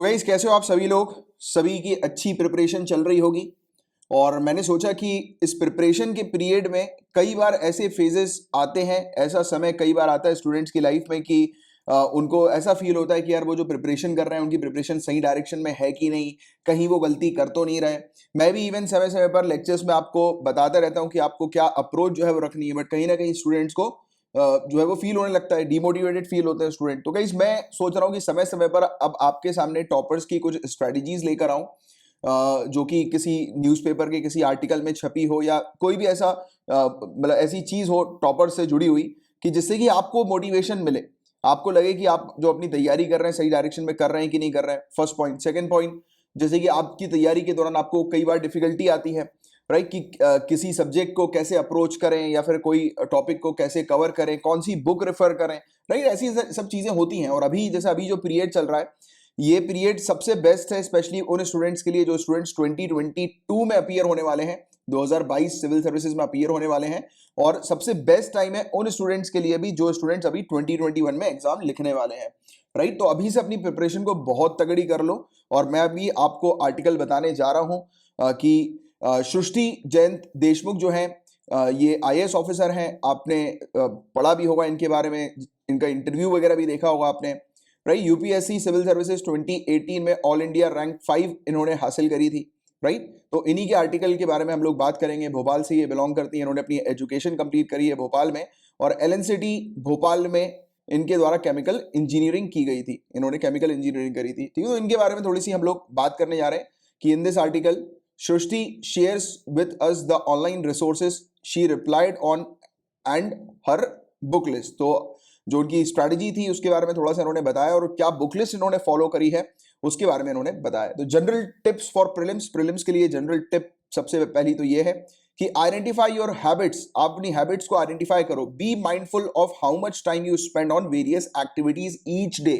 Guys कैसे हो आप सभी लोग। सभी की अच्छी प्रिपरेशन चल रही होगी और मैंने सोचा कि इस प्रिपरेशन के पीरियड में कई बार ऐसे फेजेस आते हैं, ऐसा समय कई बार आता है स्टूडेंट्स की लाइफ में कि उनको ऐसा फील होता है कि यार वो जो प्रिपरेशन कर रहे हैं उनकी प्रिपरेशन सही डायरेक्शन में है कि नहीं, कहीं वो गलती कर तो नहीं रहे। मैं भी इवन समय समय पर लेक्चर्स में आपको बताता रहता हूँ कि आपको क्या अप्रोच जो है वो रखनी है, बट कहीं ना कहीं स्टूडेंट्स को जो है वो फील होने लगता है, डिमोटिवेटेड फील होते हैं स्टूडेंट। तो गाइस मैं सोच रहा हूँ कि समय समय पर अब आपके सामने टॉपर्स की कुछ स्ट्रेटजीज लेकर आऊं, जो कि किसी न्यूज़पेपर के किसी आर्टिकल में छपी हो या कोई भी ऐसा मतलब ऐसी चीज हो टॉपर से जुड़ी हुई कि जिससे कि आपको मोटिवेशन मिले, आपको लगे कि आप जो अपनी तैयारी कर रहे हैं सही डायरेक्शन में कर रहे हैं कि नहीं कर रहे हैं। First point. सेकंड पॉइंट, जैसे कि आपकी तैयारी के दौरान आपको कई बार डिफिकल्टी आती है, राइट, कि किसी सब्जेक्ट को कैसे अप्रोच करें या फिर कोई टॉपिक को कैसे कवर करें, कौन सी बुक रेफर करें, राइट, ऐसी सब चीजें होती हैं। और अभी जैसे अभी जो पीरियड चल रहा है ये पीरियड सबसे बेस्ट है, स्पेशली उन स्टूडेंट्स के लिए जो स्टूडेंट्स 2022 में अपीयर होने वाले हैं, 2022 सिविल सर्विसेज में अपीयर होने वाले हैं। और सबसे बेस्ट टाइम है उन स्टूडेंट्स के लिए भी जो स्टूडेंट्स अभी 2021 में एग्जाम लिखने वाले हैं, राइट। तो अभी से अपनी प्रिपरेशन को बहुत तगड़ी कर लो। और मैं अभी आपको आर्टिकल बताने जा रहा हूं कि सृष्टि जयंत देशमुख जो हैं, ये आईएएस ऑफिसर हैं। आपने पढ़ा भी होगा इनके बारे में, इनका इंटरव्यू वगैरह भी देखा होगा आपने, राइट। यूपीएससी सिविल सर्विसेज 2018 में ऑल इंडिया रैंक 5 इन्होंने हासिल करी थी, राइट। तो इन्हीं के आर्टिकल के बारे में हम लोग बात करेंगे। भोपाल से ये बिलोंग करती हैं, इन्होंने अपनी एजुकेशन कंप्लीट करी है भोपाल में, और एलएनसीटी भोपाल में इनके द्वारा केमिकल इंजीनियरिंग की गई थी, इन्होंने केमिकल इंजीनियरिंग करी थी, ठीक है। तो इनके बारे में थोड़ी सी हम लोग बात करने जा रहे हैं कि in this article Srishti shares with us the online resources she replied on and her book list. तो जो उनकी स्ट्रैटेजी थी उसके बारे में थोड़ा सा इन्होंने बताया, और क्या बुक लिस्ट इन्होंने फॉलो करी है उसके बारे में इन्होंने बताया। तो general tips for prelims, prelims के लिए जनरल टिप सबसे पहली तो ये है कि आइडेंटिफाई योर हैबिट्स। आप अपनी हैबिट्स को आइडेंटिफाई करो। Be mindful of how much time you spend on various activities each day.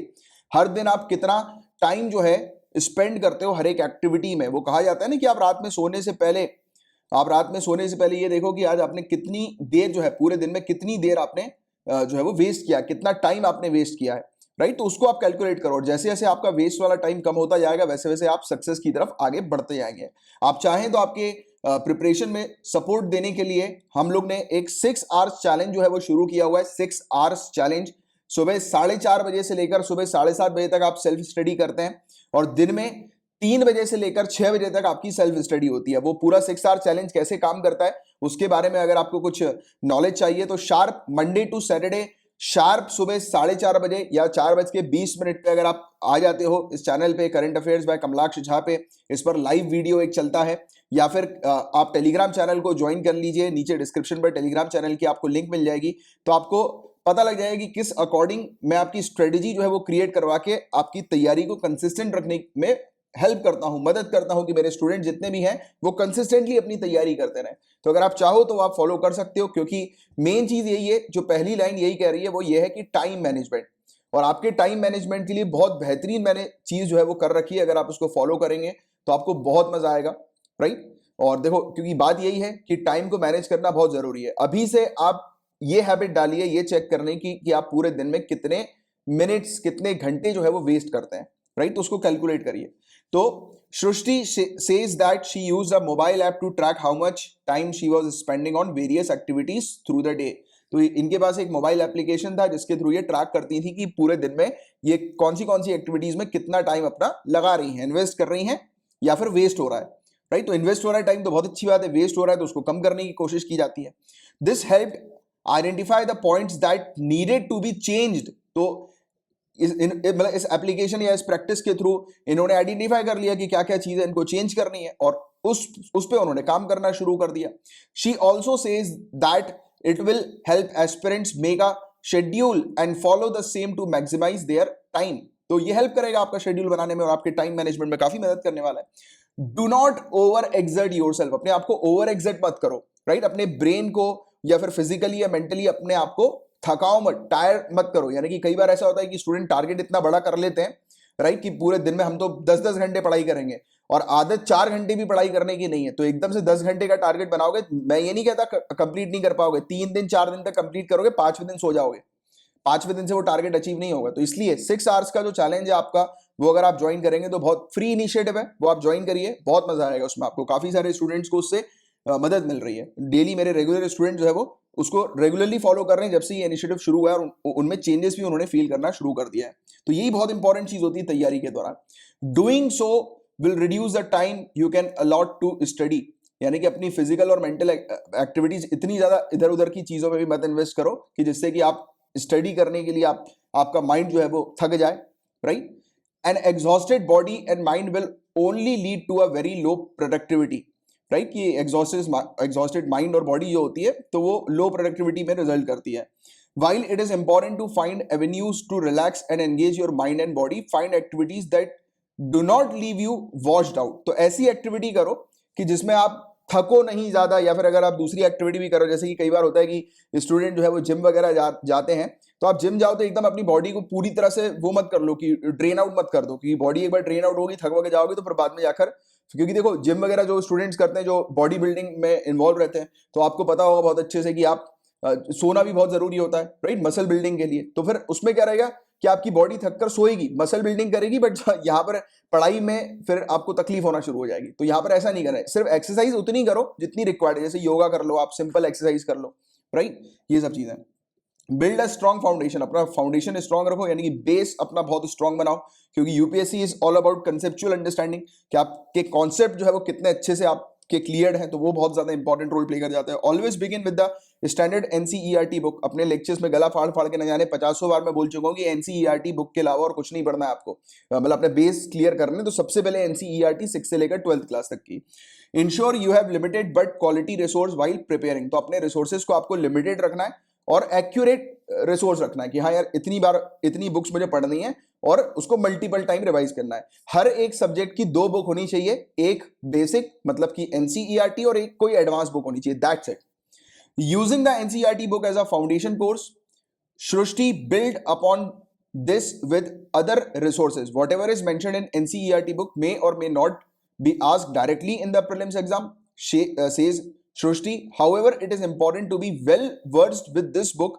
हर दिन आप कितना टाइम जो है स्पेंड करते हो हर एक एक्टिविटी में। वो कहा जाता है ना कि आप रात में सोने से पहले, आप रात में सोने से पहले ये देखो कि आज आपने कितनी देर जो है पूरे दिन में कितनी देर आपने जो है वो वेस्ट किया, कितना टाइम आपने वेस्ट किया है, राइट। तो उसको आप कैलकुलेट करो, और जैसे जैसे आपका वेस्ट वाला टाइम कम होता जाएगा वैसे वैसे आप सक्सेस की तरफ आगे बढ़ते जाएंगे। आप चाहें तो आपके प्रिपरेशन में सपोर्ट देने के लिए हम लोग ने एक 6 आवर्स चैलेंज जो है वो शुरू किया हुआ है। 6 आवर्स चैलेंज, सुबह 4:30 बजे से लेकर सुबह 7:30 बजे तक आप सेल्फ स्टडी करते हैं, और दिन में 3 बजे से लेकर 6 बजे तक आपकी सेल्फ स्टडी होती है। वो पूरा 6 आवर चैलेंज कैसे काम करता है उसके बारे में अगर आपको कुछ नॉलेज चाहिए तो sharp Monday to Saturday sharp सुबह 4:30 बजे या 4:20 पे अगर आप आ जाते हो इस चैनल पे, current affairs by Kamlaksh Jha पे, इस पर लाइव वीडियो एक चलता है, या फिर आप टेलीग्राम चैनल को ज्वाइन कर लीजिए। नीचे डिस्क्रिप्शन पर टेलीग्राम चैनल की आपको लिंक मिल जाएगी, तो आपको पता लग जाएगा कि किस अकॉर्डिंग मैं आपकी स्ट्रेटेजी जो है वो क्रिएट करवा के आपकी तैयारी को कंसिस्टेंट रखने में हेल्प करता हूं, मदद करता हूं कि मेरे स्टूडेंट जितने भी हैं वो कंसिस्टेंटली अपनी तैयारी करते रहें। तो अगर आप चाहो तो आप फॉलो कर सकते हो, क्योंकि मेन चीज यही है, जो पहली लाइन यही कह रही है वो ये है कि टाइम मैनेजमेंट। और आपके टाइम मैनेजमेंट के लिए बहुत बेहतरीन मैंने चीज जो है वो कर रखी है, अगर आप उसको फॉलो करेंगे तो आपको बहुत मजा आएगा, राइट। और देखो, क्योंकि बात यही है कि टाइम को मैनेज करना बहुत जरूरी है। अभी से आप ये हैबिट डालिए, ये चेक करने की कि आप पूरे दिन में कितने मिनट्स, कितने घंटे जो है वो वेस्ट करते हैं, राइट। तो उसको कैलकुलेट करिए। तो सृष्टि says that she used a mobile app to track how much time she was spending on various activities through the day। तो इनके पास एक मोबाइल एप्लीकेशन था जिसके थ्रू ये ट्रैक करती थी कि पूरे दिन में ये कौन सी एक्टिविटीज में कितना टाइम अपना लगा रही हैं, इन्वेस्ट कर रही हैं या फिर वेस्ट हो रहा है, राइट। तो इन्वेस्ट हो रहा है टाइम तो बहुत अच्छी बात है, वेस्ट हो रहा है तो उसको कम करने की कोशिश की जाती है। This helped identify the points that needed to be changed. तो मतलब इस एप्लीकेशन या इस प्रैक्टिस के थ्रू इन्होंने आइडेंटिफाई कर लिया कि क्या क्या चीजें इनको चेंज करनी है, और उस पे उन्होंने काम करना शुरू कर दिया। She also says that it will help aspirants make a schedule and follow the same to maximise their time. तो ये हेल्प करेगा आपका शेड्यूल बनाने में और आपके टाइम मैनेजमेंट में काफी मदद करने वाला है। Do not over exert your self. अपने आप को ओवर एक्सर्ट मत करो, राइट। अपने ब्रेन को या फिर फिजिकली या मेंटली अपने आप को थकाओ मत, टायर मत करो। यानी कि कई बार ऐसा होता है कि स्टूडेंट टारगेट इतना बड़ा कर लेते हैं, राइट, कि पूरे दिन में हम तो 10-10 घंटे पढ़ाई करेंगे, और आदत 4 घंटे भी पढ़ाई करने की नहीं है, तो एकदम से 10 घंटे का टारगेट बनाओगे, मैं ये नहीं कहता कंप्लीट नहीं कर पाओगे, 3 दिन 4 दिन तक कंप्लीट करोगे, 5वें दिन सो जाओगे, 5वें दिन से वो टारगेट अचीव नहीं होगा। तो इसलिए 6 आवर्स का जो चैलेंज है आपका वो अगर आप ज्वाइन करेंगे तो बहुत फ्री इनिशिएटिव है, वो आप ज्वाइन करिए, बहुत मजा आएगा उसमें आपको। काफी सारे स्टूडेंट्स को उससे मदद मिल रही है। डेली मेरे रेगुलर स्टूडेंट जो है वो उसको रेगुलरली फॉलो कर रहे हैं जब से ये इनिशिएटिव शुरू हुआ है, और उनमें चेंजेस भी उन्होंने फील करना शुरू कर दिया है। तो यही बहुत इंपॉर्टेंट चीज होती है तैयारी के दौरान। Doing so will reduce the time you can allot to study, यानी कि अपनी फिजिकल और मेंटल एक्टिविटीज इतनी ज्यादा इधर उधर की चीजों में भी मत इन्वेस्ट करो कि जिससे कि आप स्टडी करने के लिए आपका माइंड जो है वो थक जाए, right. An exhausted body and mind will only lead to a very low productivity, right. कि एग्जॉस्टेड माइंड और बॉडी जो होती है तो वो लो प्रोडक्टिविटी में रिजल्ट करती है। While it is important to find avenues to relax and engage your mind and body, find activities that do not leave you washed out। तो ऐसी एक्टिविटी करो कि जिसमें आप थको नहीं ज्यादा, या फिर अगर आप दूसरी एक्टिविटी भी करो, जैसे कि कई बार होता है कि स्टूडेंट जो है वो जिम वगैरह जाते हैं, तो आप जिम जाओ तो एकदम अपनी बॉडी को पूरी तरह से वो मत कर लो कि ड्रेन आउट मत कर दो, क्योंकि बॉडी एक बार ड्रेन आउट होगी, थक वगैरह जाओगे तो फिर बाद में जाकर, क्योंकि देखो जिम वगैरह जो स्टूडेंट्स करते हैं जो बॉडी बिल्डिंग में इन्वॉल्व रहते हैं, तो आपको पता होगा बहुत अच्छे से कि आप सोना भी बहुत जरूरी होता है, राइट, मसल बिल्डिंग के लिए। तो फिर उसमें क्या रहेगा कि आपकी बॉडी थककर सोएगी, मसल बिल्डिंग करेगी, बट यहाँ पर पढ़ाई में फिर आपको तकलीफ होना शुरू हो जाएगी। तो यहाँ पर ऐसा नहीं करना है, सिर्फ एक्सरसाइज उतनी करो जितनी रिक्वायर्ड है, जैसे योगा कर लो, आप सिंपल एक्सरसाइज कर लो, राइट, ये सब चीजें। बिल्ड अ स्ट्रॉन्ग फाउंडेशन, अपना फाउंडेशन स्ट्रॉन्ग रखो, यानी कि बेस अपना बहुत स्ट्रॉन्ग बनाओ, क्योंकि UPSC is all about conceptual understanding, कि आपके कॉन्सेप्ट जो है वो कितने अच्छे से आपके क्लियर हैं, तो वो बहुत ज्यादा इंपॉर्टेंट रोल प्ले कर जाता है। Always begin with the standard NCERT book. अपने लेक्चर्स में गला फाड़ फाड़ के न जाने 50 बार मैं बोल चुका हूँ कि एनसीईआरटी बुक के अलावा और कुछ नहीं पढ़ना है आपको, मतलब अपने बेस क्लियर करने, तो सबसे पहले एनसीईआरटी 6 से लेकर 12th क्लास तक की। Ensure you have limited but quality resource while preparing. तो अपने रिसोर्सेज को आपको लिमिटेड रखना है और एक्यूरेट रिसोर्स रखना है, कि हाँ यार इतनी बार इतनी बुक्स मुझे पढ़नी है, और उसको मल्टीपल टाइम रिवाइज करना है। हर एक सब्जेक्ट की 2 बुक होनी चाहिए, एक बेसिक मतलब कि एनसीईआरटी और एक कोई एडवांस बुक होनी चाहिए, that's it. Using the NCERT book as a foundation course, Srishti build upon this with other resources. Whatever is mentioned in NCERT book may or may not be asked directly in the prelims exam, says Shrishti. However, it is important to be well versed with this book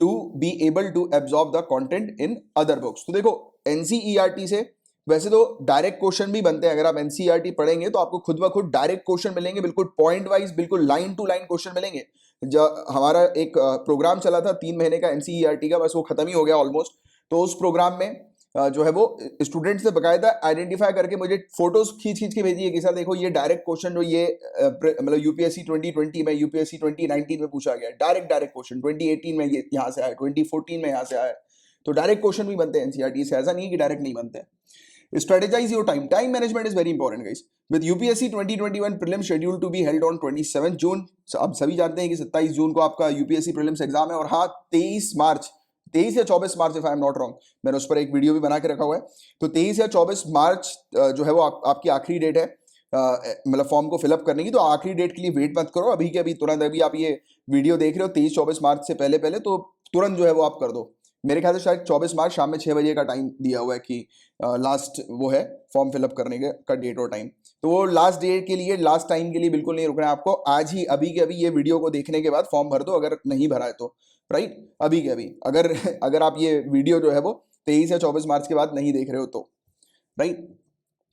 to be able to absorb the content in other books. तो देखो NCERT से वैसे तो direct question भी बनते हैं, अगर आप एनसीईआरटी पढ़ेंगे तो आपको खुद ब खुद डायरेक्ट क्वेश्चन मिलेंगे, बिल्कुल पॉइंट वाइज, बिल्कुल लाइन टू लाइन क्वेश्चन मिलेंगे। जो हमारा एक प्रोग्राम चला था 3 महीने का एनसीईआरटी का, बस वो खत्म ही हो गया ऑलमोस्ट। तो उस प्रोग्राम में जो है वो स्टूडेंट्स ने बकायदा आइडेंटिफाई करके मुझे फोटोज खींच खींच के भेजी है कि सर देखो ये डायरेक्ट क्वेश्चन जो ये मतलब यूपीएससी 2020 में, यूपीएससी 2019 में पूछा गया, डायरेक्ट क्वेश्चन 2018 में ये यहाँ से आया, 2014 में यहाँ से आया। तो डायरेक्ट क्वेश्चन भी बनते हैं एनसीईआरटी से, ऐसा नहीं है कि डायरेक्ट नहीं बनते हैं। Strategize your time. Time management is very important, guys. With UPSC 2021 prelim scheduled to be held on 27 June. आप सभी जानते हैं कि 27 जून को आपका यूपीएससी प्रीलिम्स एग्जाम है, और हाँ 23 या 24 मार्च, if I am not wrong, मैंने उस पर एक वीडियो भी बना के रखा हुआ है। तो 23 या 24 मार्च जो है वो आपकी आखिरी डेट है मतलब फॉर्म को फिलअप करने की। तो आखिरी डेट के लिए वेट मत करो, अभी के अभी तुरंत, अभी आप ये वीडियो देख रहे हो 23-24 मार्च से पहले पहले, तो तुरंत जो है वो आप कर दो। मेरे ख्याल से शायद 24 मार्च शाम में 6 बजे का टाइम दिया हुआ है कि लास्ट वो है फॉर्म फिलअप करने का डेट और टाइम। तो वो लास्ट डेट के लिए, लास्ट टाइम के लिए बिल्कुल नहीं रुकना है आपको। आज ही अभी के अभी ये वीडियो को देखने के बाद फॉर्म भर दो, अगर नहीं भरा है तो, राइट, अभी के अभी। अगर आप ये वीडियो जो है वो 23 या 24 मार्च के बाद नहीं देख रहे हो तो, right.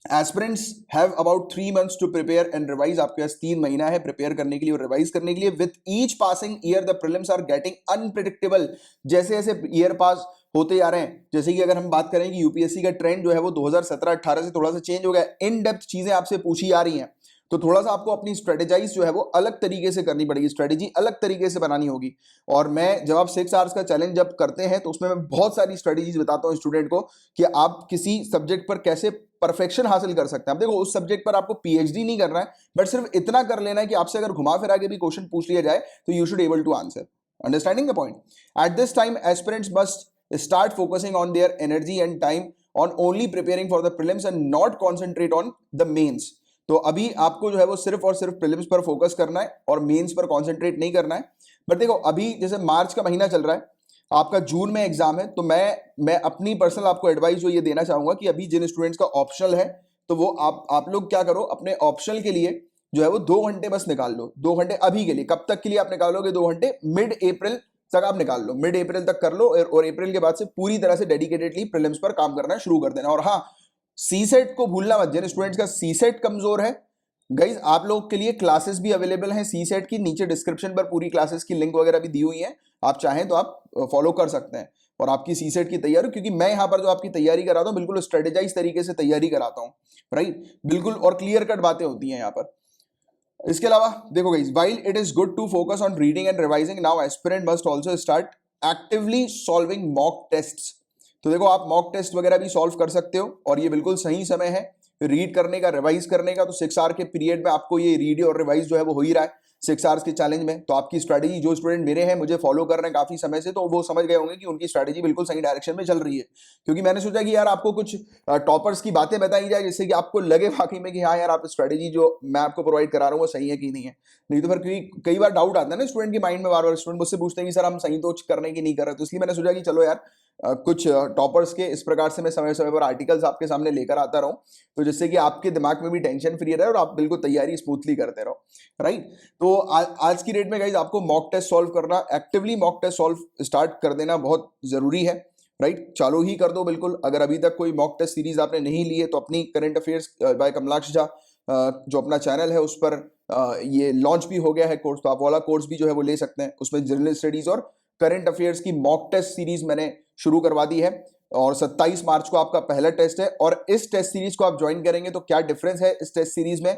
Aspirants have about 3 months to prepare and revise. आपके पास 3 महीना है प्रिपेयर करने के लिए और रिवाइज करने के लिए। With each passing year the prelims are getting unpredictable. जैसे जैसे ईयर पास होते जा रहे हैं, जैसे कि अगर हम बात करें कि यूपीएससी का ट्रेंड जो है वो 2017-18 से थोड़ा सा चेंज हो गया, इन डेप्थ चीजें आपसे पूछी आ रही हैं, तो थोड़ा सा आपको अपनी स्ट्रेटेजाइज जो है वो अलग तरीके से करनी पड़ेगी, स्ट्रेटेजी अलग तरीके से बनानी होगी। और मैं जब आप 6 आवर्स का चैलेंज जब करते हैं तो उसमें मैं बहुत सारी स्ट्रेटेजीज बताता हूँ स्टूडेंट को कि आप किसी सब्जेक्ट पर कैसे परफेक्शन हासिल कर सकते हैं। आप देखो उस सब्जेक्ट पर आपको पीएचडी नहीं करना है, बट सिर्फ इतना कर लेना है कि आपसे अगर घुमा फिरा के भी क्वेश्चन पूछ लिया जाए तो you should able to answer. Understanding the point? At this time aspirants must start focusing on their energy and time on only preparing for the prelims and not concentrate on the mains। तो अभी आपको जो है वो सिर्फ और सिर्फ prelims पर फोकस करना है और मेंस पर कंसंट्रेट नहीं करना है। बट देखो अभी जैसे मार्च का महीना चल रहा है, आपका जून में एग्जाम है, तो मैं अपनी पर्सनल आपको एडवाइस जो ये देना चाहूंगा कि अभी जिन स्टूडेंट्स का ऑप्शनल है तो वो आप लोग क्या करो, अपने ऑप्शनल के लिए जो है वो 2 घंटे बस निकाल लो। 2 घंटे अभी के लिए, कब तक के लिए आप निकालोगे 2 घंटे? मिड अप्रैल तक आप निकाल लो, मिड अप्रैल तक कर लो, और अप्रैल के बाद से पूरी तरह से डेडिकेटेडली प्रीलिम्स पर काम करना शुरू कर देना। और हाँ, सी सेट को भूलना मत, जिन स्टूडेंट्स का सी सेट कमजोर है गाइज, आप लोग के लिए क्लासेस भी अवेलेबल हैं सी सेट की, नीचे डिस्क्रिप्शन पर पूरी क्लासेस की लिंक वगैरह भी दी हुई है, आप चाहें तो आप फॉलो कर सकते हैं और आपकी सी सेट की तैयारी, क्योंकि मैं यहाँ पर जो आपकी तैयारी कराता हूँ बिल्कुल स्ट्रेटेजाइज तरीके से तैयारी कराता हूँ, राइट, बिल्कुल, और क्लियर कट बातें होती हैं यहाँ पर। इसके अलावा देखो guys, while it is good to focus on reading and revising, now aspirant must also start actively solving mock tests. तो देखो, आप मॉक टेस्ट वगैरह भी सॉल्व कर सकते हो और ये बिल्कुल सही समय है रीड करने का, रिवाइज करने का। तो 6 आवर के पीरियड में आपको ये रीड और रिवाइज जो है वो हो ही रहा है 6 आवर्स के चैलेंज में। तो आपकी स्ट्रैटेजी, जो स्टूडेंट मेरे हैं, मुझे फॉलो कर रहे हैं काफी समय से, तो वो समझ गए होंगे कि उनकी स्ट्रैटेजी बिल्कुल सही डायरेक्शन में चल रही है। क्योंकि मैंने सोचा कि यार आपको कुछ टॉपर्स की बातें बताई जाए, जिससे कि आपको लगे वाकई में कि हाँ यार, आप स्ट्रैटेजी जो मैं आपको प्रोवाइड करा रहा हूँ वो सही है कि नहीं है। नहीं तो फिर कई बार डाउट आता है ना स्टूडेंट के माइंड में, बार बार स्टूडेंट मुझसे पूछते हैं कि सर हम सही तो करने की नहीं कर रहे। तो इसलिए मैंने सोचा कि चलो यार, कुछ टॉपर्स के इस प्रकार से मैं समय समय पर आर्टिकल्स आपके सामने लेकर आता रहूं, तो जिससे कि आपके दिमाग में भी टेंशन फ्री रहे और आप बिल्कुल तैयारी स्मूथली करते रहो, राइट। तो आज की डेट में गाइज आपको मॉक टेस्ट सॉल्व करना, actively mock test solve start कर देना बहुत जरूरी है, राइट। चालू ही कर दो बिल्कुल। अगर अभी तक कोई मॉक टेस्ट सीरीज आपने नहीं ली है तो अपनी current affairs by Kamlaksh Jha जो अपना चैनल है उस पर ये लॉन्च भी हो गया है कोर्स, तो आप वाला कोर्स भी जो है वो ले सकते हैं। उसमें जनरल स्टडीज और करंट अफेयर्स की मॉक टेस्ट सीरीज मैंने शुरू करवा दी है और 27 मार्च को आपका पहला टेस्ट है। और इस टेस्ट सीरीज को आप ज्वाइन करेंगे तो क्या डिफरेंस है इस टेस्ट सीरीज में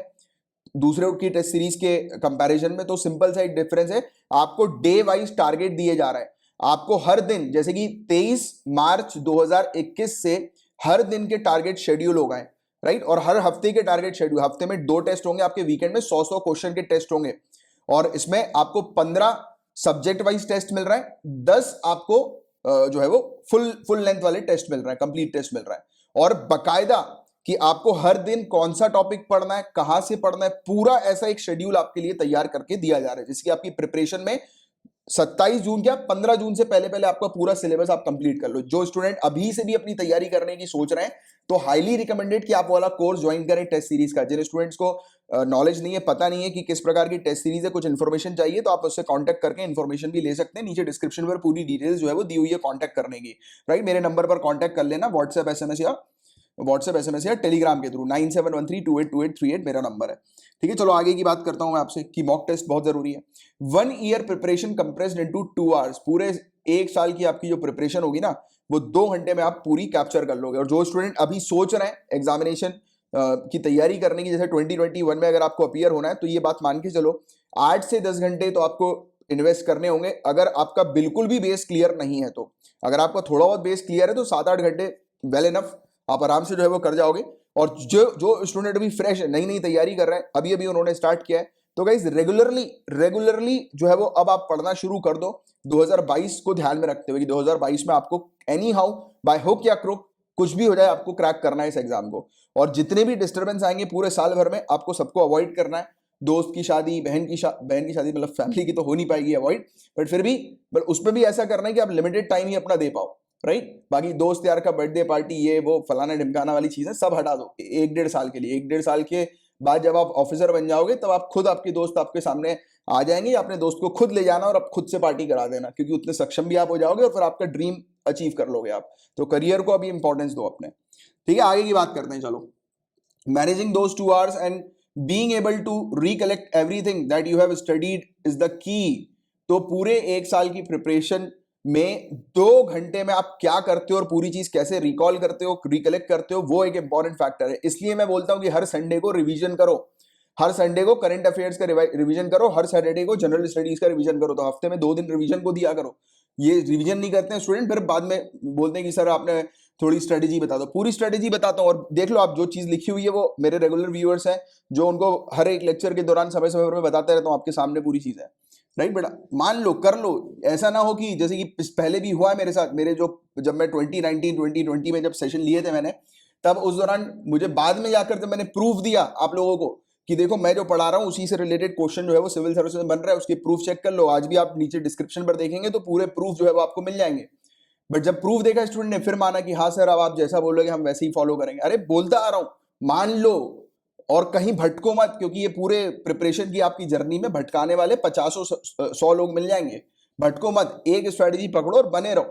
दूसरे की टेस्ट सीरीज के कंपैरिजन में, तो सिंपल सा एक डिफरेंस है, आपको डे वाइज टारगेट दिए जा रहा है। आपको हर दिन, जैसे कि 23 मार्च 2021 से हर दिन के टारगेट शेड्यूल हो गए, राइट। और हर हफ्ते के टारगेट शेड्यूल, हफ्ते में 2 टेस्ट होंगे आपके, वीकेंड में 100 क्वेश्चन के टेस्ट होंगे। और इसमें आपको 15 सब्जेक्ट वाइज टेस्ट मिल रहा है, 10 आपको जो है वो फुल लेंथ वाले टेस्ट मिल रहा है, कंप्लीट टेस्ट मिल रहा है। और बकायदा कि आपको हर दिन कौन सा टॉपिक पढ़ना है, कहां से पढ़ना है, पूरा ऐसा एक शेड्यूल आपके लिए तैयार करके दिया जा रहा है, जिसकी आपकी प्रिपरेशन में 27 जून क्या 15 जून से पहले पहले आपका पूरा सिलेबस आप कंप्लीट कर लो। जो स्टूडेंट अभी से भी अपनी तैयारी करने की सोच रहे हैं तो हाईली रिकमेंडेड कि आप वाला कोर्स ज्वाइन करें टेस्ट सीरीज का। जिन स्टूडेंट्स को नॉलेज नहीं है, पता नहीं है कि किस प्रकार की टेस्ट सीरीज है, कुछ इन्फॉर्मेशन चाहिए, तो आप उससे कांटेक्ट करके इन्फॉर्मेशन भी ले सकते हैं। नीचे डिस्क्रिप्शन पर पूरी डिटेल्स जो है वो दी हुई है कांटेक्ट करने की, राइट। मेरे नंबर पर कांटेक्ट कर लेना, व्हाट्सएप एसएमएस या टेलीग्राम के थ्रू 9713282838 मेरा नंबर है, ठीक है। चलो आगे की बात करता हूं मैं आपसे कि मॉक टेस्ट बहुत जरूरी है। 1 year preparation compressed into 2 hours, पूरे 1 साल की आपकी जो प्रिपरेशन होगी ना वो 2 घंटे में आप पूरी कैप्चर कर लोगे। और जो स्टूडेंट अभी सोच रहे हैं एग्जामिनेशन की तैयारी करने की, जैसे 2021 में अगर आपको अपीयर होना है, तो ये बात मान के चलो 8 से 10 घंटे तो आपको इन्वेस्ट करने होंगे। अगर आपका बिल्कुल भी बेस क्लियर नहीं है तो, अगर आपका थोड़ा बहुत बेस क्लियर है तो 7-8 घंटे वेल इनफ, आप आराम से जो है वो कर जाओगे। और जो स्टूडेंट अभी फ्रेश है, नई नई तैयारी कर रहे हैं, अभी अभी उन्होंने स्टार्ट किया है, तो गाइस रेगुलरली जो है वो अब आप पढ़ना शुरू कर दो 2022 को ध्यान में रखते हुए कि 2022 में आपको एनी हाउ बाय हुक या क्रुक कुछ भी हो जाए आपको क्रैक करना है इस एग्जाम को। और जितने भी डिस्टर्बेंस आएंगे पूरे साल भर में आपको सबको अवॉइड करना है। दोस्त की शादी, बहन की शादी, मतलब फैमिली की तो हो नहीं पाएगी अवॉइड, बट फिर भी उसमें भी ऐसा करना है कि आप लिमिटेड टाइम ही अपना दे पाओ, राइट। बाकी दोस्त यार का बर्थडे पार्टी, ये वो फलाना ढिमकाना वाली चीजें सब हटा दो 1-1.5 साल के लिए। 1-1.5 साल के बाद जब आप ऑफिसर बन जाओगे तब आप खुद, आपके दोस्त आपके सामने आ जाएंगे, अपने दोस्त को खुद ले जाना और आप खुद से पार्टी करा देना, क्योंकि उतने सक्षम भी आप हो जाओगे और फिर आपका ड्रीम अचीव कर लोगे आप। तो करियर को अभी इंपॉर्टेंस दो अपने, ठीक है। आगे की बात करते हैं, चलो। Managing those 2 hours and being able to recollect everything that you have studied is the key. तो पूरे 1 साल की प्रिपरेशन में 2 घंटे में आप क्या करते हो और पूरी चीज कैसे रिकॉल करते हो, रिकलेक्ट करते हो, वो एक इंपॉर्टेंट फैक्टर है। इसलिए मैं बोलता हूं कि हर संडे को रिवीजन करो, हर संडे को करंट अफेयर्स का रिवीजन करो, हर सैटरडे को जनरल स्टडीज का रिवीजन करो। तो हफ्ते में 2 दिन रिवीजन को दिया करो। ये रिवीजन नहीं करते हैं स्टूडेंट, फिर बाद में बोलते हैं कि सर आपने थोड़ी स्ट्रेटेजी बता दो। पूरी स्ट्रेटेजी बताता हूँ, और देख लो आप, जो चीज लिखी हुई है वो मेरे रेगुलर व्यूअर्स हैं, जो उनको हर एक लेक्चर के दौरान समय समय पर मैं बताता रहता हूँ, आपके सामने पूरी चीज है, राइट बेटा। मान लो, कर लो। ऐसा ना हो कि जैसे कि पहले भी हुआ है मेरे साथ, मेरे जो जब मैं 2019-2020 में जब सेशन लिए थे मैंने, तब उस दौरान मुझे बाद में जाकर जब मैंने प्रूफ दिया आप लोगों को कि देखो मैं जो पढ़ा रहा हूँ उसी से रिलेटेड क्वेश्चन जो है वो सिविल सर्विस में बन रहा है, उसके प्रूफ चेक कर लो। आज भी आप नीचे डिस्क्रिप्शन पर देखेंगे तो पूरे प्रूफ जो है वो आपको मिल जाएंगे। बट जब प्रूफ देखा स्टूडेंट ने, फिर माना कि हाँ सर अब आप जैसा बोलोगे हम वैसे ही फॉलो करेंगे। अरे बोलता आ रहा हूँ, मान लो, और कहीं भटको मत, क्योंकि ये पूरे प्रिपरेशन की आपकी जर्नी में भटकाने वाले 50-100 लोग मिल जाएंगे। भटको मत, एक स्ट्रेटेजी पकड़ो और बने रहो,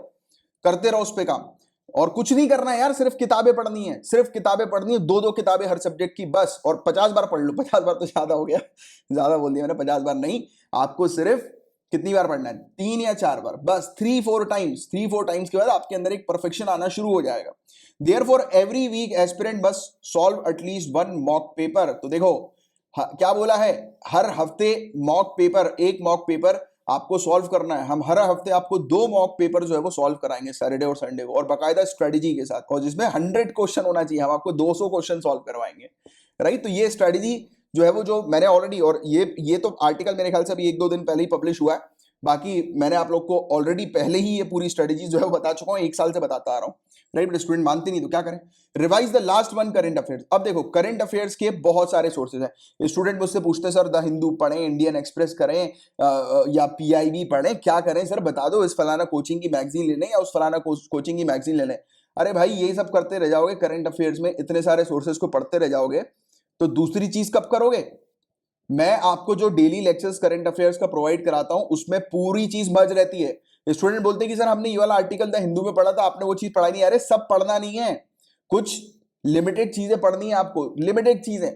करते रहो उस पे काम। और कुछ नहीं करना है यार, सिर्फ किताबें पढ़नी है, सिर्फ किताबें पढ़नी है, 2-2 किताबें हर सब्जेक्ट की बस, और 50 बार पढ़ लो। 50 बार तो ज्यादा हो गया, ज्यादा बोल दिया मैंने, 50 बार नहीं, आपको सिर्फ कितनी बार पढ़ना है, 3 या 4 बार बस, 3-4 टाइम्स, 3-4 टाइम्स के बाद आपके अंदर एक परफेक्शन आना शुरू हो जाएगा। Therefore every week aspirant must solve at least 1 mock paper. तो देखो क्या बोला है, हर हफ्ते मॉक पेपर, एक मॉक पेपर आपको सॉल्व करना है। हम हर हफ्ते आपको 2 मॉक पेपर जो है वो सॉल्व कराएंगे, सैटरडे और संडे को, और बाकायदा स्ट्रेटेजी के साथ, और जिसमें 100 क्वेश्चन होना चाहिए, हम आपको 200 क्वेश्चन सॉल्व करवाएंगे, राइट। तो ये स्ट्रेटेजी जो है वो, जो मैंने ऑलरेडी, और ये तो आर्टिकल मेरे ख्याल से अभी 1-2 दिन पहले ही पब्लिश हुआ है, बाकी मैंने आप लोग को ऑलरेडी पहले ही ये पूरी स्ट्रेटेजी जो है वो बता चुका हूँ, 1 साल से बताता आ रहा हूँ, राइट। बट स्टूडेंट मानते नहीं, तो क्या करें, revise the last 1 current affairs. अब देखो करंट अफेयर्स के बहुत सारे सोर्सेज हैं। स्टूडेंट मुझसे पूछते हैं सर द हिंदू पढ़ें, इंडियन एक्सप्रेस करें, या पीआईबी पढ़ें, क्या करें सर बता दो, इस फलाना कोचिंग की मैगजीन ले लें या उस फलाना कोचिंग की मैगजीन ले लें। अरे भाई यही सब करते रह जाओगे, करंट अफेयर्स में इतने सारे सोर्सेज को पढ़ते रह जाओगे, तो दूसरी चीज कब करोगे। मैं आपको जो डेली लेक्चर्स करंट अफेयर्स का प्रोवाइड कराता हूं उसमें पूरी चीज मर्ज रहती है। स्टूडेंट बोलते हैं कि सर हमने ये वाला आर्टिकल द हिंदू में पढ़ा था, आपने वो चीज पढ़ा नहीं। अरे सब पढ़ना नहीं है, कुछ लिमिटेड चीजें पढ़नी है आपको, लिमिटेड चीजें,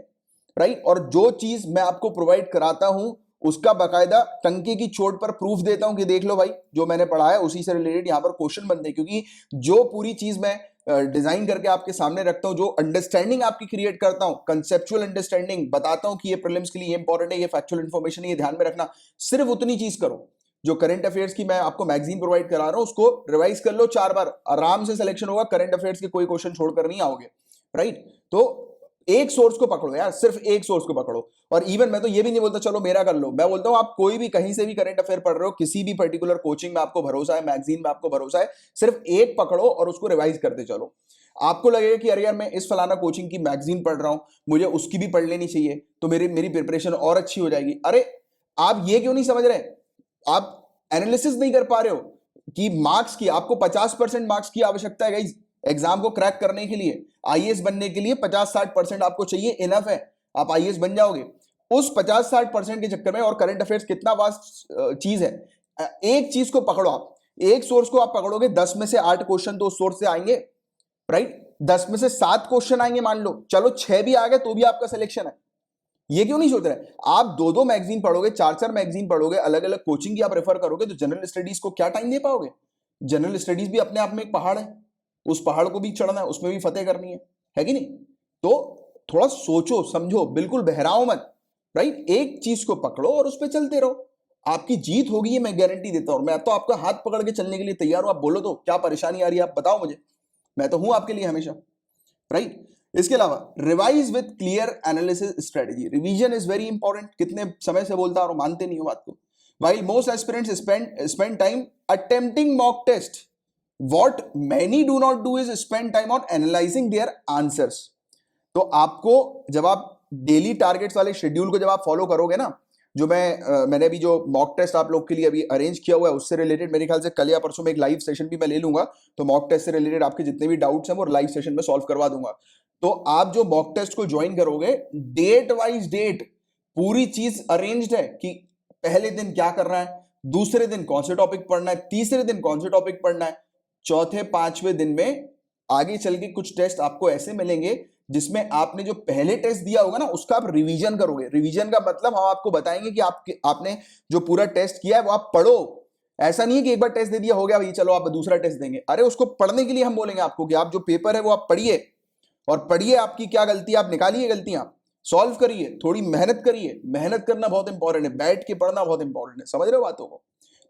राइट। और जो चीज मैं आपको प्रोवाइड कराता हूं उसका बाकायदा टंके की चोट पर प्रूफ देता हूं कि देख लो भाई जो मैंने पढ़ा है उसी से रिलेटेड यहां पर क्वेश्चन बनते हैं। क्योंकि जो पूरी चीज मैं डिजाइन करके आपके सामने रखता हूं, जो अंडरस्टैंडिंग आपकी क्रिएट करता हूं, कंसेप्चुअल अंडरस्टैंडिंग बताता हूं कि ये प्रीलिम्स के लिए ये इंपॉर्टेंट है, ये फैक्चुअल इन्फॉर्मेशन है, ये ध्यान में रखना, सिर्फ उतनी चीज करो। जो करंट अफेयर्स की मैं आपको मैगजीन प्रोवाइड करा रहा हूं उसको रिवाइज कर लो 4 बार, आराम से सिलेक्शन होगा, करंट अफेयर्स के कोई क्वेश्चन छोड़कर नहीं आओगे, राइट। तो एक सोर्स को पकड़ो यार, सिर्फ एक सोर्स को पकड़ो। और इवन मैं तो ये भी नहीं बोलता चलो मेरा कर लो, मैं बोलता हूं आप कोई भी कहीं से भी करंट अफेयर पढ़ रहे हो, किसी भी पर्टिकुलर कोचिंग में आपको भरोसा है, मैगजीन में आपको भरोसा है, सिर्फ एक पकड़ो और उसको रिवाइज करते चलो। आपको लगेगा कि अरे यार मैं इस फलाना कोचिंग की मैगजीन पढ़ रहा हूं, मुझे उसकी भी पढ़ लेनी चाहिए तो मेरी मेरी प्रिपरेशन और अच्छी हो जाएगी। अरे आप ये क्यों नहीं समझ रहे, आप एनालिसिस नहीं कर पा रहे हो कि मार्क्स की, आपको 50% मार्क्स की आवश्यकता है गाइस एग्जाम को क्रैक करने के लिए। आईएएस बनने के लिए 50-60% आपको चाहिए, इनफ है, आप आईएएस बन जाओगे। उस 50-60% के चक्कर में, और करंट अफेयर्स कितना वास्ट चीज है, एक चीज को पकड़ो आप, एक सोर्स को आप पकड़ोगे, 10 में से 8 क्वेश्चन तो उस सोर्स से आएंगे, राइट। 10 में से 7 क्वेश्चन आएंगे, मान लो चलो 6 भी आ गए तो भी आपका सिलेक्शन है। ये क्यों नहीं सोच रहे, आप 2-2 मैगजीन पढ़ोगे, 4-4 मैगजीन पढ़ोगे, अलग अलग कोचिंग की आप रेफर करोगे, तो जनरल स्टडीज को क्या टाइम दे पाओगे। जनरल स्टडीज भी अपने आप में एक पहाड़ है, उस पहाड़ को भी चढ़ना है, उसमें भी फतेह करनी है कि नहीं। तो थोड़ा सोचो समझो, बिल्कुल बहराओ मत, राइट। एक चीज को पकड़ो और उस पर चलते रहो, आपकी जीत होगी, ये मैं गारंटी देता हूं। मैं तो आपका हाथ पकड़ के चलने के लिए तैयार हूं, आप बोलो तो क्या परेशानी आ रही है, आप बताओ मुझे, मैं तो हूं आपके लिए हमेशा, राइट। इसके अलावा revise with clear analysis strategy, revision is very important. कितने समय से बोलता और मानते नहीं हो बात को। While most aspirants spend time attempting mock test, what many do not do is spend time on analyzing their answers. तो आपको जब आप डेली टारगेट्स वाले शेड्यूल को जब आप फॉलो करोगे ना, जो मैंने अभी जो मॉक टेस्ट आप लोग के लिए अभी अरेंज किया हुआ है उससे रिलेटेड मेरे ख्याल से कल या परसों में एक लाइव सेशन भी मैं ले लूंगा। तो मॉक टेस्ट से रिलेटेड आपके जितने भी डाउट्स हैं वो लाइव सेशन में सॉल्व करवा दूंगा। तो आप जो मॉक टेस्ट को ज्वाइन करोगे, डेट वाइज डेट पूरी चीज अरेंज्ड है कि पहले दिन क्या करना है, दूसरे दिन कौन से टॉपिक पढ़ना है, तीसरे दिन कौन से टॉपिक पढ़ना है, चौथे पांचवें दिन में आगे चल के कुछ टेस्ट आपको ऐसे मिलेंगे जिसमें आपने जो पहले टेस्ट दिया होगा ना उसका आप रिवीजन करोगे। रिवीजन का मतलब हम आपको बताएंगे कि आपने जो पूरा टेस्ट किया है वो आप पढ़ो। ऐसा नहीं है कि एक बार टेस्ट दे दिया हो गया भाई चलो आप दूसरा टेस्ट देंगे, अरे उसको पढ़ने के लिए हम बोलेंगे आपको कि आप जो पेपर है वो आप पढ़िए, और पढ़िए आपकी क्या गलती है आप निकालिए गलतियां, सॉल्व करिए, थोड़ी मेहनत करिए। मेहनत करना बहुत इंपॉर्टेंट है, बैठ के पढ़ना बहुत इंपॉर्टेंट है, समझ रहे हो बातों को।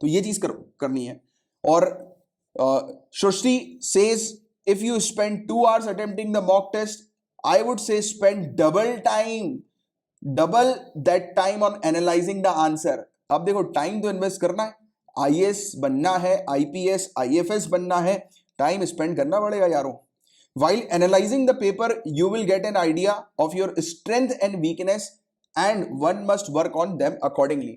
तो ये चीज करनी है। और Srishti says if you spend 2 hours attempting the mock test, I would say spend double that time on analysing the answer. अब देखो टाइम तो इन्वेस्ट करना है, आईएएस बनना है, आईपीएस आईएफएस बनना है, टाइम स्पेंड करना पड़ेगा यारों। While analyzing the paper, you will get an idea of your strength and weakness, and one must work on them accordingly.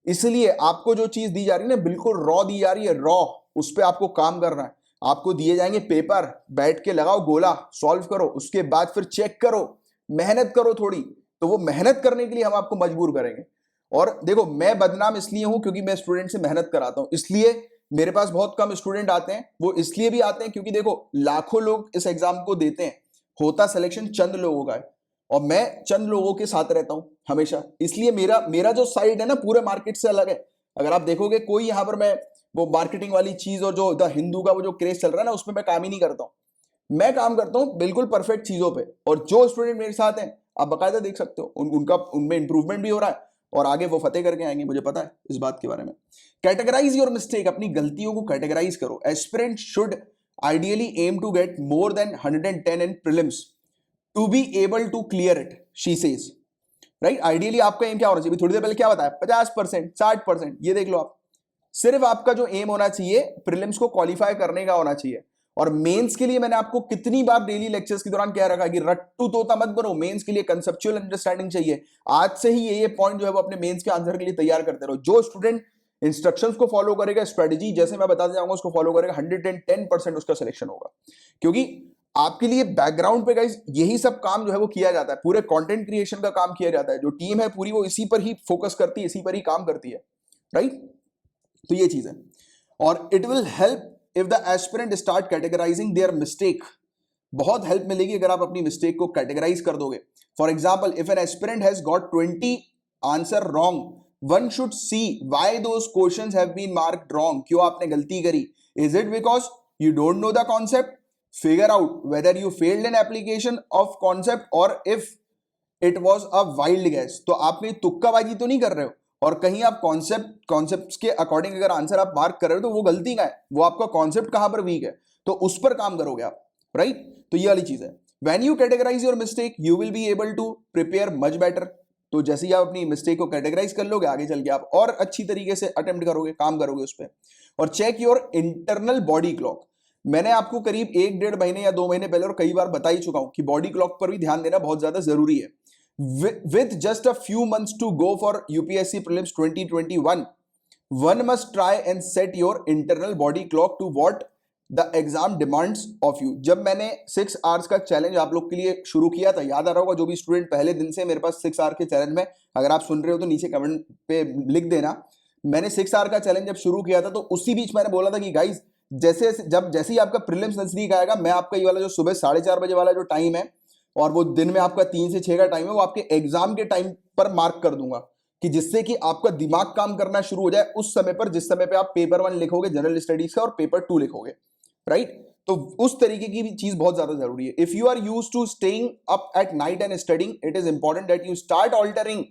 इसलिए आपको जो चीज दी जा रही है ना बिल्कुल रॉ दी जा रही है, रॉ, उस पर आपको काम करना है। आपको दिए जाएंगे पेपर, बैठ के लगाओ गोला, सॉल्व करो, उसके बाद फिर चेक करो, मेहनत करो थोड़ी। तो वो मेहनत करने के लिए हम आपको मजबूर करेंगे। और देखो मैं बदनाम इसलिए हूं क्योंकि मैं स्टूडेंट से मेहनत कराता हूं, इसलिए मेरे पास बहुत कम स्टूडेंट आते हैं। वो इसलिए भी आते हैं क्योंकि देखो लाखों लोग इस एग्जाम को देते हैं, होता सिलेक्शन चंद लोगों का है, और मैं चंद लोगों के साथ रहता हूं हमेशा। इसलिए मेरा मेरा जो साइड है ना पूरे मार्केट से अलग है। अगर आप देखोगे कोई यहाँ पर मैं वो मार्केटिंग वाली चीज और जो द हिंदू का वो जो क्रेज चल रहा है ना उसमें मैं काम ही नहीं करता हूं। मैं काम करता हूं बिल्कुल परफेक्ट चीजों पे, और जो स्टूडेंट मेरे साथ हैं आप बकायदा देख सकते हो उनका उनमें इंप्रूवमेंट भी हो रहा है और आगे वो फतेह करके आएंगे, मुझे पता है इस बात के बारे में। कैटेगराइज योर मिस्टेक, अपनी गलतियों को कैटेगराइज करो। Aspirant should ideally aim to get more than 110 in prelims to be able to clear it, she says, right. Ideally आपका एम क्या होना चाहिए, थोड़ी देर पहले क्या बताया, 50%, 60%, ये देख लो आप। सिर्फ आपका जो एम होना चाहिए प्रीलिम्स को क्वालिफाई करने का होना चाहिए। और मेंस के लिए मैंने आपको कितनी बार डेली लेक्चर्स के दौरान कह रखा है कि रट्टू तोता मत बनो, मेंस के लिए कंसेप्चुअल अंडरस्टैंडिंग चाहिए। आज से ही ये पॉइंट जो है वो अपने मेंस के आंसर के लिए तैयार करते रहो। जो स्टूडेंट इंस्ट्रक्शंस को फॉलो करेगा, स्ट्रेटेजी जैसे मैं बताते जाऊंगा उसको फॉलो करेगा, 110% उसका सिलेक्शन होगा। क्योंकि आपके लिए बैकग्राउंड पे गाइस यही सब काम जो है वो किया जाता है, पूरे कंटेंट क्रिएशन का काम किया जाता है। जो टीम है पूरी वो इसी पर ही फोकस करती है, इसी पर ही काम करती है, राइट। तो ये चीज है। और it will help if the aspirant start categorising their mistake. बहुत हेल्प मिलेगी अगर आप अपनी मिस्टेक को कैटेगराइज कर दोगे। For example, if an aspirant has got 20 answer wrong, one should see why those questions have been marked wrong. क्यों आपने गलती करी? Is it because you don't know the concept? Figure out whether you failed in application of concept और if it was a wild gas. तो आप में तुक्काबाजी तो नहीं कर रहे हो, और कहीं आप कॉन्सेप्ट के अकॉर्डिंग अगर आंसर आप मार्क कर रहे हो तो वो गलती का है, वो आपका कॉन्सेप्ट कहां पर वीक है, तो उस पर काम करोगे आप, राइट। तो ये वाली चीज है। When you categorise your mistake you will be able to prepare much better. तो जैसे ही आप अपनी मिस्टेक को कैटेगराइज कर लोगे आगे चल के आप और अच्छी तरीके से अटेम्प्ट करोगे, काम करोगे उस पर। और check your internal body clock. मैंने आपको करीब 1-1.5 महीने या 2 महीने पहले और कई बार बता ही चुका हूं कि बॉडी क्लॉक पर भी ध्यान देना बहुत ज्यादा जरूरी है। With just a few months to go for UPSC Prelims 2021, one must try and set your internal body clock to what the exam demands of you। जब मैंने 6 आवर्स का चैलेंज आप लोग के लिए शुरू किया था, याद आ रहा होगा जो भी स्टूडेंट पहले दिन से मेरे पास 6 आवर के चैलेंज में, अगर आप सुन रहे हो तो नीचे कमेंट पे लिख देना। मैंने 6 आवर का चैलेंज जब शुरू किया था तो उसी बीच मैंने बोला था कि गाइज जैसे ही आपका प्रीलिम्स नजदीक आएगा, मैं आपका ये वाला जो सुबह 4:30 बजे वाला जो टाइम है और वो दिन में आपका 3 से 6 का टाइम है, वो आपके एग्जाम के टाइम पर मार्क कर दूंगा, कि जिससे कि आपका दिमाग काम करना शुरू हो जाए उस समय पर जिस समय पे आप पेपर 1 लिखोगे जनरल स्टडीज का और पेपर 2 लिखोगे, राइट। तो उस तरीके की भी चीज बहुत ज्यादा जरूरी है। If you are used to staying up at night and studying, it is important that you start altering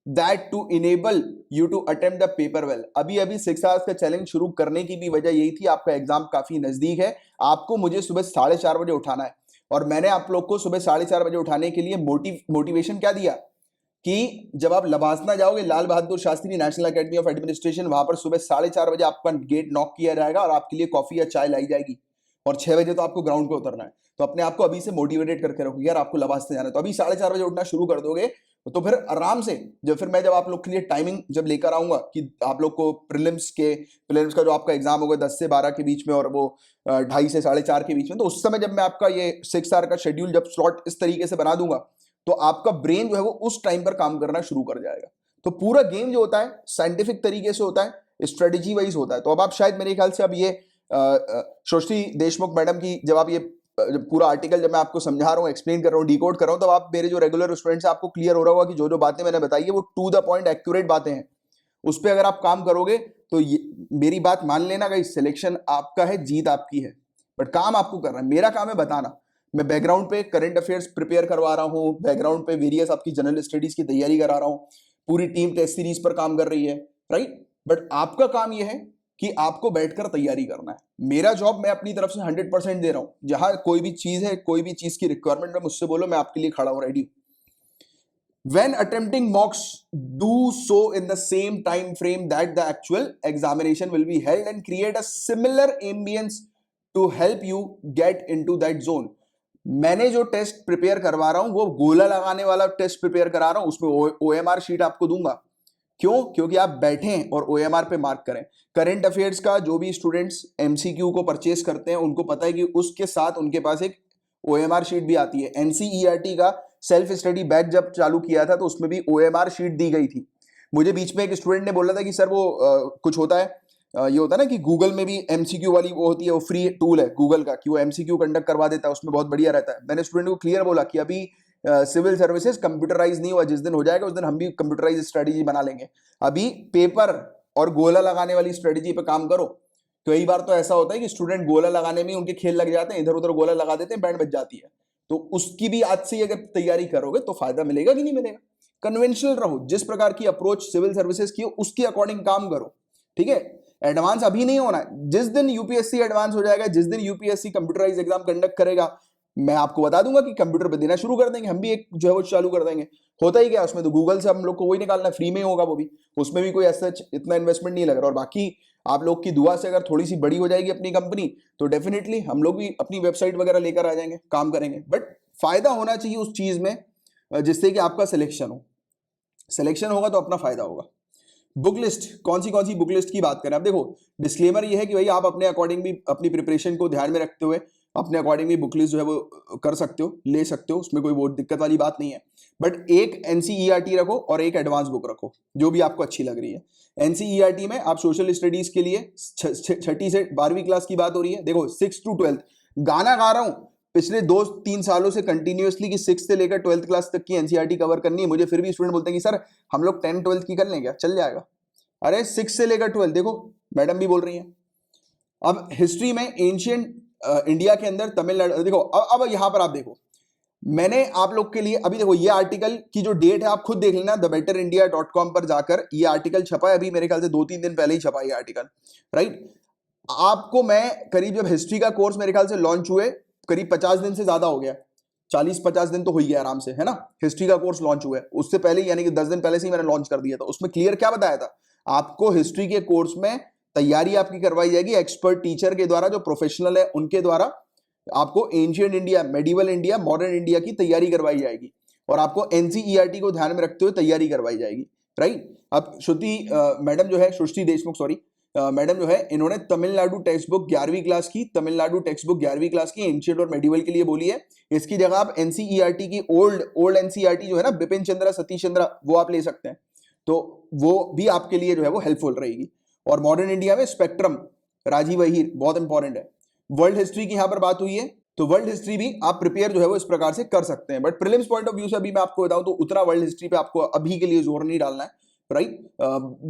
that to enable you to attempt the paper well. अभी 6 आवर्स का चैलेंज शुरू करने की भी वजह यही थी, आपका एग्जाम काफी नजदीक है, आपको मुझे सुबह 4:30 बजे उठाना है। और मैंने आप लोग को सुबह 4:30 बजे उठाने के लिए मोटिवेशन क्या दिया कि जब आप लबासना जाओगे, Lal Bahadur Shastri national academy of administration, वहां पर सुबह 4:30 बजे आपका गेट नॉक किया जाएगा और आपके लिए कॉफी या चाय लाई जाएगी, और 6 बजे तो आपको ग्राउंड पे उतरना है। तो अपने आपको अभी से मोटिवेटेड करके रखो यार आपको लबासने जाना है, तो अभी 4:30 बजे उठना शुरू कर दोगे तो फिर आराम से जब आप लोग के लिए टाइमिंग जब लेकर आऊंगा कि आप लोग को प्रीलिम्स का जो आपका एग्जाम होगा 10 से 12 के बीच में और वो 2:30 से 4:30 के बीच में, तो उस समय जब मैं आपका ये 6 आवर का शेड्यूल जब स्लॉट इस तरीके से बना दूंगा तो आपका ब्रेन जो है वो उस टाइम पर काम करना शुरू कर जाएगा। तो पूरा गेम जो होता है साइंटिफिक तरीके से होता है, स्ट्रेटेजी वाइज होता है। तो अब आप शायद मेरे ख्याल से अब ये श्रुति देशमुख मैडम की जब आप ये पूरा आर्टिकल जब मैं आपको समझा रहा हूँ, एक्सप्लेन कर रहा हूँ, डिकोड कर रहा हूँ, तब आप मेरे जो रेगुलर स्टूडेंट्स हैं आपको क्लियर हो रहा होगा कि जो जो बातें मैंने बताई है वो टू द पॉइंट एक्यूरेट बातें हैं। उस पर अगर आप काम करोगे तो मेरी बात मान लेना कि सिलेक्शन आपका है, जीत आपकी है, बट काम आपको करना है। मेरा काम है बताना। मैं बैकग्राउंड पे करंट अफेयर्स प्रिपेयर करवा रहा हूँ, बैकग्राउंड पे वेरियस आपकी जनरल स्टडीज की तैयारी करा रहा हूँ, पूरी टीम टेस्ट सीरीज पर काम कर रही है, राइट। बट आपका काम यह है कि आपको बैठकर तैयारी करना है। मेरा जॉब मैं अपनी तरफ से 100% दे रहा हूं। जहां कोई भी चीज है, कोई भी चीज की रिक्वायरमेंट है, मुझसे बोलो, मैं आपके लिए खड़ा हूं, रेडी हूं। When attempting mocks, do so in the same time frame that the actual examination will be held and create a similar ambience to help you get into that zone। मैंने जो टेस्ट प्रिपेयर करवा रहा हूं वो गोला लगाने वाला test prepare करा रहा हूं, उसमें OMR शीट आपको दूंगा। क्यों? क्योंकि आप बैठें और OMR पे मार्क करें। करंट अफेयर्स का जो भी स्टूडेंट्स MCQ को परचेस करते हैं उनको पता है कि उसके साथ उनके पास एक OMR शीट भी आती है। NCERT का सेल्फ स्टडी बैच जब चालू किया था तो उसमें भी OMR शीट दी गई थी। मुझे बीच में एक स्टूडेंट ने बोला था कि सर वो कुछ होता है, ये होता है ना कि गूगल में भी एमसीक्यू वाली वो होती है, वो फ्री टूल है गूगल का कि वो एमसीक्यू कंडक्ट करवा देता है, उसमें बहुत बढ़िया रहता है। मैंने स्टूडेंट को क्लियर बोला कि अभी सिविल सर्विसेज कंप्यूटराइज नहीं हुआ, जिस दिन हो जाएगा उस दिन हम भी कंप्यूटराइज स्ट्रेटेजी बना लेंगे। अभी पेपर और गोला लगाने वाली स्ट्रेटेजी पे काम करो। कई बार तो ऐसा होता है कि स्टूडेंट गोला लगाने में उनके खेल लग जाते हैं, इधर उधर गोला लगा देते हैं, बैंड बज जाती है। तो उसकी भी आज से ही अगर तैयारी करोगे तो फायदा मिलेगा कि नहीं मिलेगा। कन्वेंशनल रहो, जिस प्रकार की अप्रोच सिविल सर्विसेज की उसके अकॉर्डिंग काम करो, ठीक है। एडवांस अभी नहीं होना है, जिस दिन यूपीएससी एडवांस हो जाएगा, जिस दिन यूपीएससी कंप्यूटराइज एग्जाम कंडक्ट करेगा, मैं आपको बता दूंगा कि कंप्यूटर पे देना शुरू कर देंगे, हम भी एक जो है वो चालू कर देंगे। होता ही क्या उसमें, तो गूगल से हम लोग को वही निकालना, फ्री में होगा वो भी, उसमें भी कोई ऐसा इतना इन्वेस्टमेंट नहीं लग रहा। और बाकी आप लोग की दुआ से अगर थोड़ी सी बड़ी हो जाएगी अपनी कंपनी तो डेफिनेटली हम लोग भी अपनी वेबसाइट वगैरह लेकर आ जाएंगे, काम करेंगे। बट फायदा होना चाहिए उस चीज में जिससे कि आपका सिलेक्शन हो, सिलेक्शन होगा तो अपना फायदा होगा। बुक लिस्ट, कौन सी बुक लिस्ट की बात करें। अब देखो डिस्क्लेमर ये है कि भाई आप अपने अकॉर्डिंग भी अपनी प्रिपरेशन को ध्यान में रखते हुए अपने अकॉर्डिंग भी बुक लिस्ट जो है वो कर सकते हो, ले सकते हो, उसमें कोई बहुत दिक्कत वाली बात नहीं है। बट एक एनसीईआरटी रखो और एक एडवांस बुक रखो जो भी आपको अच्छी लग रही है। एनसीईआरटी में आप सोशल स्टडीज के लिए छठी से 12वीं क्लास की बात हो रही है। देखो 6 to 12 गाना गा रहा हूं पिछले 2-3 सालों से कंटिन्यूअसली कि 6 से लेकर 12th क्लास तक की एनसीईआरटी कवर करनी है मुझे, फिर भी स्टूडेंट बोलते हैं कि सर हम लोग 10-12 की कर लें क्या, चल जाएगा। अरे 6 से लेकर 12 देखो, मैडम भी बोल रही हैं। अब हिस्ट्री में एंशियंट इंडिया के अंदर तमिलनाडु, देखो अब यहां पर आप देखो, मैंने आप लोग के लिए अभी देखो ये आर्टिकल की जो डेट है आप खुद देख लेना, thebetterindia.com पर जाकर ये आर्टिकल छपा है, अभी मेरे ख्याल से 2-3 दिन पहले ही छपा ये आर्टिकल, राइट। आपको मैं करीब जब हिस्ट्री का कोर्स मेरे ख्याल से लॉन्च हुए करीब 50 दिन से ज्यादा हो गया, 40-50 दिन तो हो ही गया आराम से, है ना। हिस्ट्री का कोर्स लॉन्च हुआ है, उससे पहले यानी कि 10 दिन पहले से ही मैंने लॉन्च कर दिया था। उसमें क्लियर क्या बताया था, आपको हिस्ट्री के कोर्स में तैयारी आपकी करवाई जाएगी एक्सपर्ट टीचर के द्वारा, जो प्रोफेशनल है उनके द्वारा आपको ancient India, medieval India, modern India की तैयारी करवाई जाएगी और आपको एनसीईआरटी को ध्यान में रखते हुए तैयारी करवाई जाएगी, राइट। अब श्रुति मैडम जो है, सृष्टि देशमुख सॉरी मैडम जो है, इन्होंने तमिलनाडु टेक्स्ट बुक 11वीं क्लास की, तमिलनाडु टेक्स्ट बुक 11वीं क्लास की एंशिएंट और मेडिवल के लिए बोली है। इसकी जगह आप एनसीईआरटी की ओल्ड एनसीईआरटी जो है ना, बिपिन चंद्रा, सतीश चंद्रा, वो आप ले सकते हैं, तो वो भी आपके लिए जो है वो हेल्पफुल रहेगी। और मॉडर्न इंडिया में स्पेक्ट्रम, राजीव अहीर बहुत इंपॉर्टेंट है। वर्ल्ड हिस्ट्री की यहां पर बात हुई है, तो वर्ल्ड हिस्ट्री भी आप प्रिपेयर जो है वो इस प्रकार से कर सकते हैं। But prelims point of view से अभी मैं आपको बताऊं तो उतना वर्ल्ड हिस्ट्री पे आपको अभी के लिए जोर नहीं डालना है, राइट।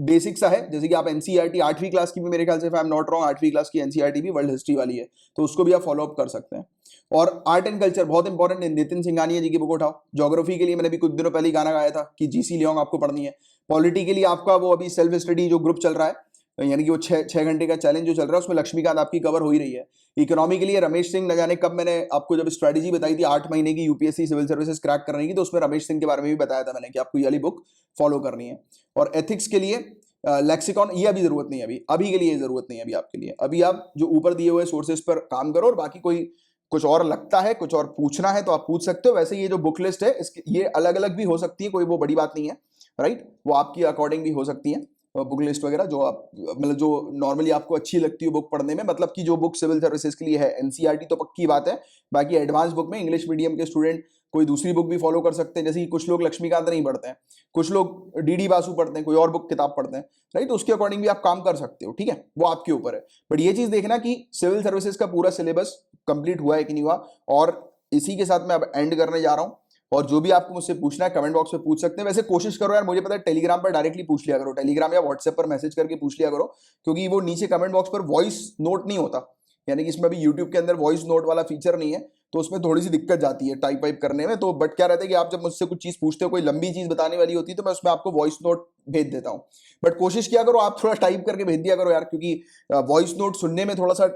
बेसिक सा है, जैसे कि आप एनसीईआरटी 8वीं क्लास की भी मेरे ख्याल से, आई एम नॉट रॉन्ग, 8वीं क्लास की एनसीईआरटी भी वर्ल्ड हिस्ट्री वाली है, तो उसको भी आप फॉलो अप कर सकते हैं। और आर्ट एंड कल्चर बहुत इंपॉर्टेंट है, नितिन सिंघानिया जी की बुक उठाओ। ज्योग्राफी के लिए मैंने भी कुछ दिनों पहले ही गाना गाया था कि जीसी लियोंग आपको पढ़नी है। पॉलिटी के लिए आपका वो अभी सेल्फ स्टडी जो ग्रुप चल रहा है, यानी कि वो 6 घंटे का चैलेंज जो चल रहा है, उसमें लक्ष्मीकांत आपकी कवर हो ही रही है। इकोनॉमी के लिए रमेश सिंह, न जाने कब मैंने आपको जब स्ट्रेटेजी बताई थी 8 महीने की यूपीएससी सिविल सर्विसेज क्रैक करने की, तो उसमें रमेश सिंह के बारे में भी बताया था मैंने कि आपको ये वाली बुक फॉलो करनी है। और एथिक्स के लिए लेक्सिकॉन, ये अभी जरूरत नहीं है, अभी के लिए जरूरत नहीं है अभी आपके लिए। अभी आप जो ऊपर दिए हुए सोर्सेज पर काम करो, और बाकी कोई कुछ और लगता है, कुछ और पूछना है तो आप पूछ सकते हो। वैसे ये जो बुक लिस्ट है इसकी ये अलग अलग भी हो सकती है, कोई वो बड़ी बात नहीं है, राइट। वो आपकी अकॉर्डिंग भी हो सकती है बुक लिस्ट वगैरह, जो आप मतलब जो नॉर्मली आपको अच्छी लगती है बुक पढ़ने में, मतलब कि जो बुक सिविल सर्विसेज के लिए है। एनसीईआरटी तो पक्की बात है, बाकी एडवांस बुक में इंग्लिश मीडियम के स्टूडेंट कोई दूसरी बुक भी फॉलो कर सकते हैं, जैसे कि कुछ लोग लक्ष्मीकांत नहीं पढ़ते हैं, कुछ लोग डीडी बासु पढ़ते हैं, कोई और बुक किताब पढ़ते हैं, राइट। तो उसके अकॉर्डिंग भी आप काम कर सकते हो, ठीक है, वो आपके ऊपर है। बट ये चीज देखना कि सिविल सर्विसेज का पूरा सिलेबस कंप्लीट हुआ है कि नहीं हुआ। और इसी के साथ मैं अब एंड करने जा रहा हूँ, और जो भी आपको मुझसे पूछना है कमेंट बॉक्स में पूछ सकते हैं। वैसे कोशिश करो यार, मुझे पता है टेलीग्राम पर डायरेक्टली पूछ लिया करो, टेलीग्राम या व्हाट्सएप पर मैसेज करके पूछ लिया करो, क्योंकि वो नीचे कमेंट बॉक्स पर वॉइस नोट नहीं होता, यानी कि इसमें अभी यूट्यूब के अंदर वॉइस नोट वाला फीचर नहीं है, तो उसमें थोड़ी सी दिक्कत जाती है टाइप वाइप करने में। तो बट क्या रहता है कि आप जब मुझसे कुछ चीज पूछते हो, कोई लंबी चीज बताने वाली होती है, तो मैं उसमें आपको वॉइस नोट भेज देता हूँ। बट कोशिश किया करो आप थोड़ा टाइप करके भेज दिया करो यार, क्योंकि वॉइस नोट सुनने में थोड़ा सा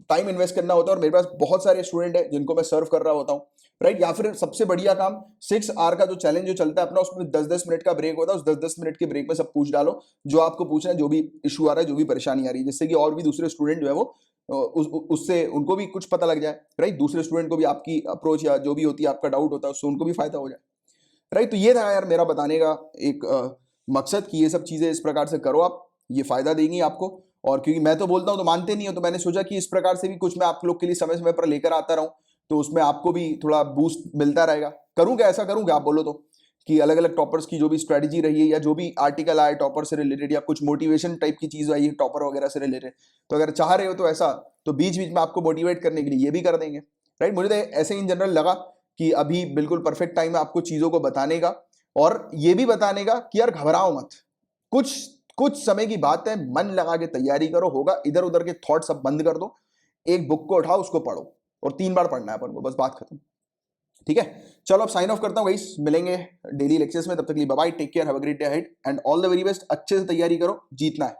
टाइम इन्वेस्ट करना होता है, और मेरे पास बहुत सारे स्टूडेंट है जिनको मैं सर्व कर रहा होता हूँ, राइट। या फिर सबसे बढ़िया काम 6 आवर का जो चैलेंज जो चलता है अपना, उसमें 10-10 मिनट का ब्रेक होता है, उस 10-10 मिनट के ब्रेक में सब पूछ डालो जो आपको पूछना है, जो भी इशू आ रहा है, जो भी परेशानी आ रही है, जिससे कि और भी दूसरे स्टूडेंट जो है वो उससे उनको भी कुछ पता लग जाए, राइट। दूसरे स्टूडेंट को भी आपकी अप्रोच या जो भी होती है, आपका डाउट होता है, उससे उनको भी फायदा हो जाए, राइट। तो ये था यार मेरा बताने का एक मकसद कि ये सब चीजें इस प्रकार से करो आप, ये फायदा देंगी आपको। और क्योंकि मैं तो बोलता हूँ तो मानते नहीं हो, तो मैंने सोचा कि इस प्रकार से भी कुछ मैं आप लोग के लिए समय समय पर लेकर आता रहूं, तो उसमें आपको भी थोड़ा बूस्ट मिलता रहेगा। करूं क्या, ऐसा करूं क्या, आप बोलो तो, कि अलग अलग टॉपर्स की जो भी स्ट्रेटजी रही है या जो भी आर्टिकल आए टॉपर से रिलेटेड या कुछ मोटिवेशन टाइप की चीज आई है टॉपर वगैरह से रिलेटेड, तो अगर चाह रहे हो तो ऐसा, तो बीच बीच में आपको मोटिवेट करने के लिए ये भी कर देंगे, राइट। मुझे तो ऐसे इन जनरल लगा कि अभी बिल्कुल परफेक्ट टाइम है आपको चीजों को बताने का, और ये भी बताने का कि यार घबराओ मत, कुछ कुछ समय की बात है, मन लगा के तैयारी करो, होगा। इधर उधर के थॉट सब बंद कर दो, एक बुक को उठाओ, उसको पढ़ो, और 3 बार पढ़ना है अपन को, बस बात खत्म। ठीक है, चलो अब साइन ऑफ करता हूँ गाइस, मिलेंगे डेली लेक्चर्स में, तब तक के लिए bye bye, take care, have a great day ahead and all the very best. अच्छे से तैयारी करो, जीतना है।